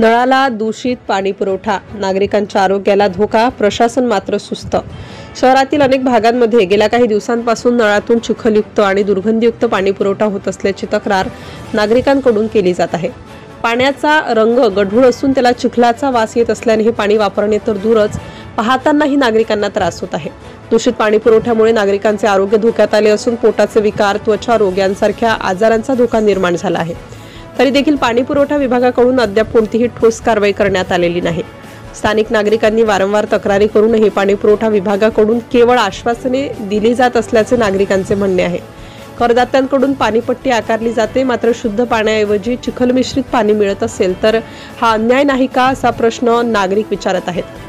नळाला दूषित पाणी पुरवठा, नागरिकांच्या आरोग्याला धोका, प्रशासन मात्र सुस्त। शहरातील अनेक भागांमध्ये गेल्या काही दिवसांपासून नळातून चिखलयुक्त आणि दुर्गंधीयुक्त पाणी पुरवठा होत असल्याची तक्रार नागरिकांकडून केली जात आहे। पाण्याचा रंग गढूळ असून त्याला चिखलाचा वास येत असल्याने हे पाणी वापरणे तर दूरच, पाहतानाही नागरिकांना त्रास होत आहे। दूषित पाणी पुरवठ्यामुळे नागरिकांचे आरोग्य धोक्यात आले असून पोटाचे विकार, त्वचा रोग यांसारख्या आजारांचा धोका निर्माण झाला आहे। तरी देखील पाणी पुरवठा विभागाकडून अद्याप कोणतीही ठोस कारवाई करण्यात आलेली नाही। स्थानिक नागरिकांनी वारंवार तक्रारी करूनही पाणी पुरवठा विभागाकडून केवळ आश्वासने दिली जात असल्याचे नागरिकांचे म्हणणे आहे। करदात्यांकडून पाणीपट्टी आकारली जाते, मात्र शुद्ध पाण्याऐवजी चिखल मिश्रित पाणी मिळत असेल तर हा अन्याय नाही का, असा प्रश्न नागरिक विचारत आहेत।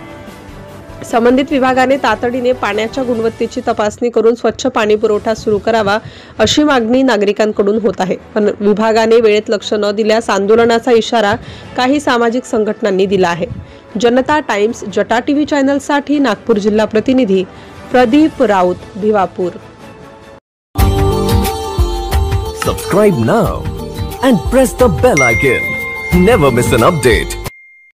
संबंधित विभागाने तातडीने पाण्याच्या गुणवत्तेची तपासणी करून स्वच्छ पाणी पुरवठा सुरू करावा, अशी मागणी नागरिकांकडून होत आहे। पण विभागाने वेळेत लक्ष न दिल्यास आंदोलनाचा इशारा काही सामाजिक संघटनांनी दिला आहे। जनता टाइम्स जटा टीव्ही चॅनलसाठी नागपूर जिल्हा प्रतिनिधी Pradeep Raut, Bhiwapur. Subscribe now and press the bell icon. Never miss an update.